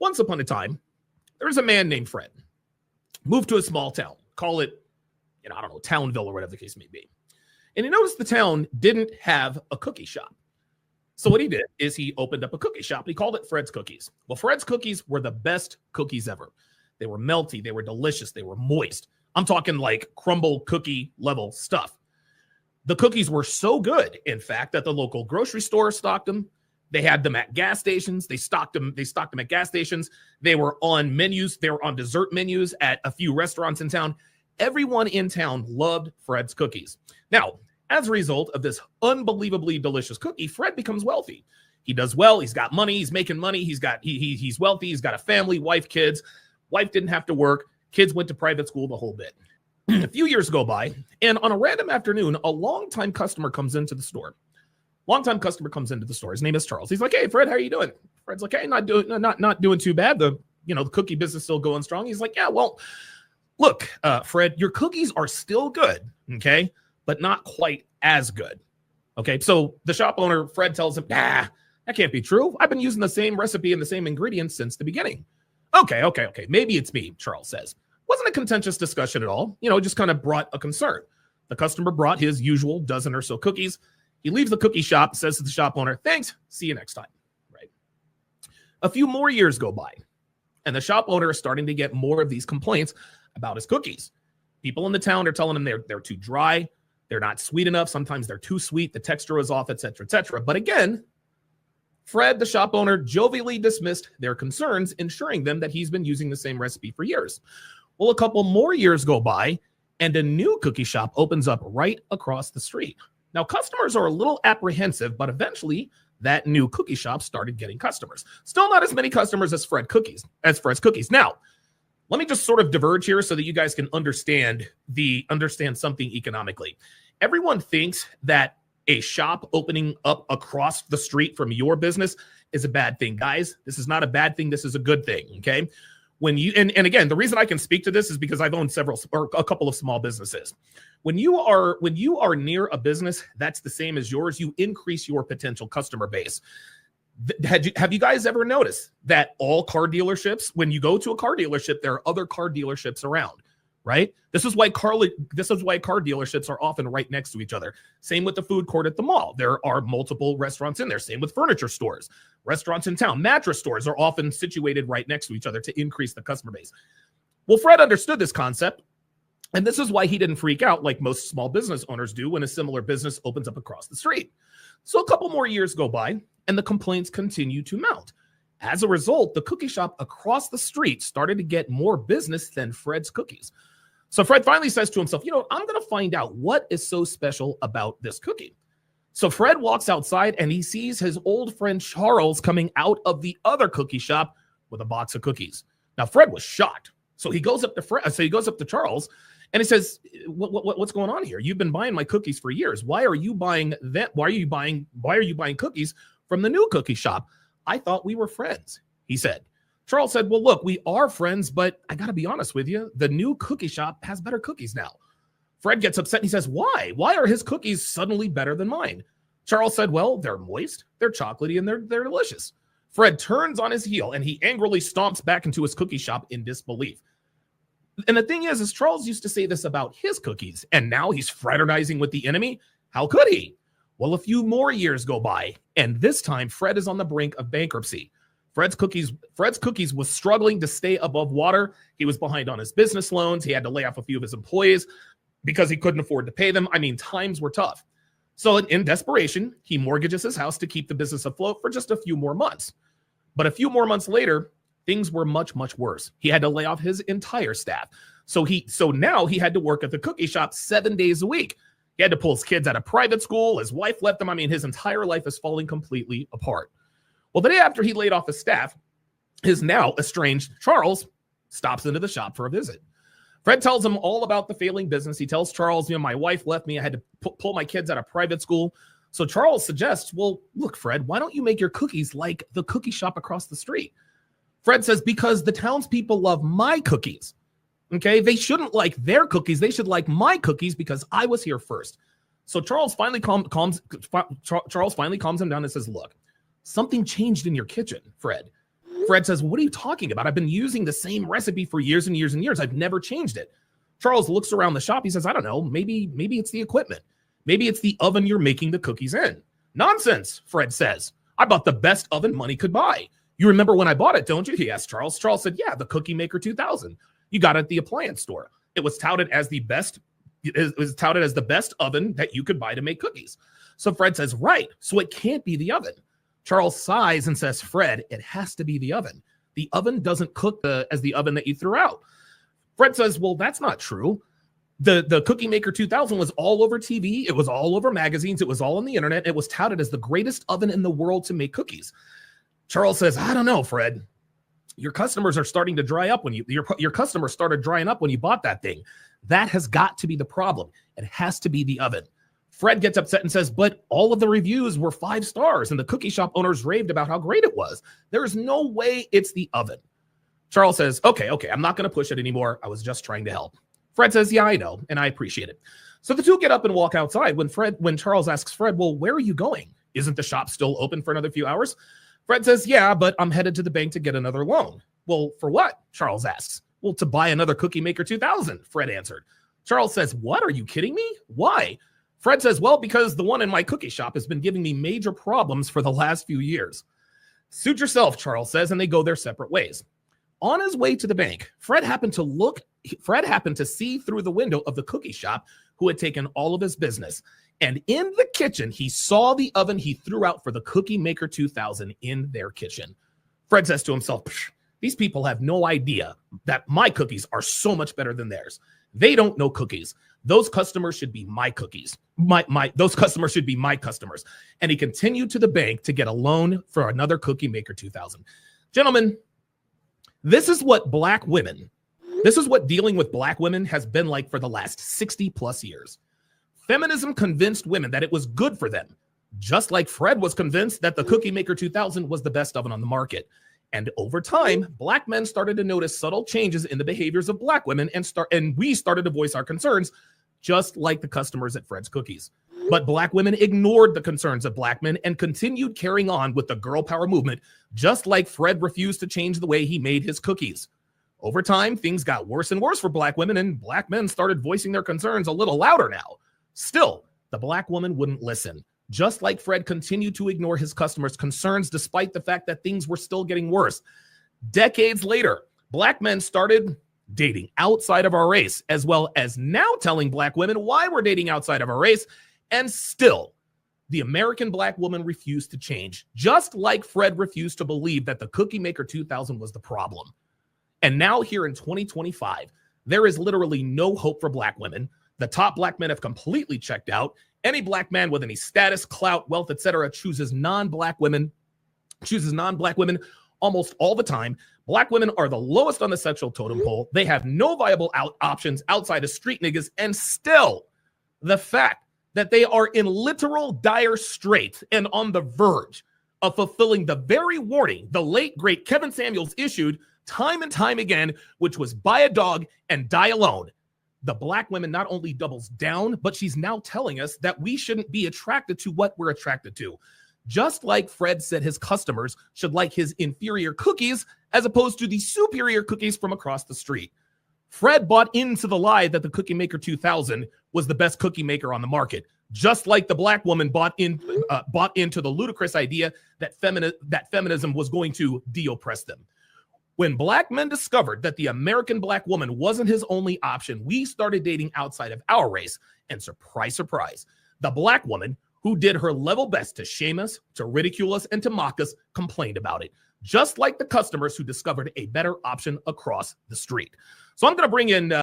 Once upon a time, there was a man named Fred. Moved to a small town. Call it, I don't know, Townville or whatever the case may be. And he noticed the town didn't have a cookie shop. So what he did is he opened up a cookie shop. And he called it Fred's Cookies. Well, Fred's Cookies were the best cookies ever. They were melty. They were delicious. They were moist. I'm talking like crumble cookie level stuff. The cookies were so good, in fact, that the local grocery store stocked them. They had them at gas stations. They stocked them at gas stations. They were on menus. They were on dessert menus at a few restaurants in town. Everyone in town loved Fred's Cookies. Now, as a result of this unbelievably delicious cookie, Fred becomes wealthy. He does well. He's got money. He's making money. He's wealthy. He's got a family, wife, kids. Wife didn't have to work. Kids went to private school, the whole bit. A few years go by, and on a random afternoon, a longtime customer comes into the store. His name is Charles. He's like, "Hey, Fred, how are you doing?" Fred's like, "Hey, not doing too bad. The cookie business still going strong." He's like, "Yeah, well, look, Fred, your cookies are still good, okay, but not quite as good." Okay, so the shop owner, Fred, tells him, "Nah, that can't be true. I've been using the same recipe and the same ingredients since the beginning." Okay. Maybe it's me, Charles says. Wasn't a contentious discussion at all. Just kind of brought a concern. The customer brought his usual dozen or so cookies. He leaves the cookie shop, says to the shop owner, "Thanks, see you next time." Right. A few more years go by, and the shop owner is starting to get more of these complaints about his cookies. People in the town are telling him they're too dry, they're not sweet enough, sometimes they're too sweet, the texture is off, etc., etc. But again, Fred, the shop owner, jovially dismissed their concerns, ensuring them that he's been using the same recipe for years. Well, a couple more years go by, and a new cookie shop opens up right across the street. Now, customers are a little apprehensive, but eventually that new cookie shop started getting customers. Still not as many customers as Fred's Cookies. Now, let me just sort of diverge here so that you guys can understand something economically. Everyone thinks that a shop opening up across the street from your business is a bad thing. Guys, this is not a bad thing. This is a good thing, okay? When you and again, the reason I can speak to this is because I've owned a couple of small businesses. When you are near a business that's the same as yours, you increase your potential customer base. Have you guys ever noticed that all car dealerships, when you go to a car dealership, there are other car dealerships around, right? This is why car dealerships are often right next to each other. Same with the food court at the mall. There are multiple restaurants in there. Same with furniture stores. Restaurants in town, mattress stores are often situated right next to each other to increase the customer base. Well, Fred understood this concept, and this is why he didn't freak out like most small business owners do when a similar business opens up across the street. So a couple more years go by, and the complaints continue to mount. As a result, the cookie shop across the street started to get more business than Fred's Cookies. So Fred finally says to himself, I'm going to find out what is so special about this cookie. So Fred walks outside and he sees his old friend Charles coming out of the other cookie shop with a box of cookies. Now Fred was shocked. So he goes up to Charles and he says, what's going on here? You've been buying my cookies for years. Why are you buying that? Why are you buying cookies from the new cookie shop? I thought we were friends, he said. Charles said, well, look, we are friends, but I got to be honest with you. The new cookie shop has better cookies now. Fred gets upset and he says, why? Why are his cookies suddenly better than mine? Charles said, well, they're moist, they're chocolatey, and they're delicious. Fred turns on his heel and he angrily stomps back into his cookie shop in disbelief. And the thing is Charles used to say this about his cookies, and now he's fraternizing with the enemy. How could he? Well, a few more years go by, and this time Fred is on the brink of bankruptcy. Fred's Cookies was struggling to stay above water. He was behind on his business loans. He had to lay off a few of his employees because he couldn't afford to pay them. I mean, times were tough. So in desperation, he mortgages his house to keep the business afloat for just a few more months. But a few more months later, things were much, much worse. He had to lay off his entire staff. So now he had to work at the cookie shop 7 days a week. He had to pull his kids out of private school. His wife left him. I mean, his entire life is falling completely apart. Well, the day after he laid off his staff, his now estranged Charles stops into the shop for a visit. Fred tells him all about the failing business. He tells Charles, my wife left me. I had to pull my kids out of private school. So Charles suggests, well, look, Fred, why don't you make your cookies like the cookie shop across the street? Fred says, because the townspeople love my cookies. Okay, they shouldn't like their cookies. They should like my cookies because I was here first. So Charles finally calms him down and says, look, something changed in your kitchen, Fred. Fred says, what are you talking about? I've been using the same recipe for years and years and years. I've never changed it. Charles looks around the shop. He says, I don't know. Maybe it's the equipment. Maybe it's the oven you're making the cookies in. Nonsense, Fred says. I bought the best oven money could buy. You remember when I bought it, don't you? He asked Charles. Charles said, yeah, the Cookie Maker 2000. You got it at the appliance store. It was touted as the best. It was touted as the best oven that you could buy to make cookies. So Fred says, right. So it can't be the oven. Charles sighs and says, Fred, it has to be the oven. The oven doesn't cook as the oven that you threw out. Fred says, well, that's not true. The Cookie Maker 2000 was all over TV. It was all over magazines. It was all on the internet. It was touted as the greatest oven in the world to make cookies. Charles says, I don't know, Fred. Your customers are starting to dry up when your customers started drying up when you bought that thing. That has got to be the problem. It has to be the oven. Fred gets upset and says, but all of the reviews were 5 stars and the cookie shop owners raved about how great it was. There is no way it's the oven. Charles says, okay, I'm not going to push it anymore. I was just trying to help. Fred says, yeah, I know, and I appreciate it. So the two get up and walk outside. When Charles asks Fred, well, where are you going? Isn't the shop still open for another few hours? Fred says, yeah, but I'm headed to the bank to get another loan. Well, for what? Charles asks. Well, to buy another Cookie Maker 2000, Fred answered. Charles says, what? Are you kidding me? Why? Fred says, well, because the one in my cookie shop has been giving me major problems for the last few years. Suit yourself, Charles says, and they go their separate ways. On his way to the bank, Fred happened to see through the window of the cookie shop who had taken all of his business. And in the kitchen, he saw the oven he threw out for the Cookie Maker 2000 in their kitchen. Fred says to himself, these people have no idea that my cookies are so much better than theirs. They don't know cookies. Those customers should be my cookies. Those customers should be my customers. And he continued to the bank to get a loan for another Cookie Maker 2000. Gentlemen, this is what dealing with black women has been like for the last 60 plus years. Feminism convinced women that it was good for them, just like Fred was convinced that the Cookie Maker 2000 was the best oven on the market. And over time, black men started to notice subtle changes in the behaviors of black women and we started to voice our concerns, just like the customers at Fred's Cookies. But black women ignored the concerns of black men and continued carrying on with the girl power movement, just like Fred refused to change the way he made his cookies. Over time, things got worse and worse for black women, and black men started voicing their concerns a little louder now. Still, the black woman wouldn't listen. Just like Fred continued to ignore his customers' concerns despite the fact that things were still getting worse. Decades later, black men started dating outside of our race, as well as now telling black women why we're dating outside of our race. And still, the American black woman refused to change, just like Fred refused to believe that the Cookie Maker 2000 was the problem. And now here in 2025, there is literally no hope for black women. The top black men have completely checked out. Any black man with any status, clout, wealth, etc. chooses non-black women almost all the time. Black women are the lowest on the sexual totem pole. They have no viable options outside of street niggas. And still, the fact that they are in literal dire straits and on the verge of fulfilling the very warning the late, great Kevin Samuels issued time and time again, which was buy a dog and die alone. The black woman not only doubles down, but she's now telling us that we shouldn't be attracted to what we're attracted to. Just like Fred said his customers should like his inferior cookies as opposed to the superior cookies from across the street. Fred bought into the lie that the Cookie Maker 2000 was the best cookie maker on the market, just like the black woman bought into the ludicrous idea that feminism was going to de-oppress them. When black men discovered that the American black woman wasn't his only option, we started dating outside of our race. And surprise, surprise, the black woman who did her level best to shame us, to ridicule us, and to mock us complained about it, just like the customers who discovered a better option across the street. So I'm going to bring in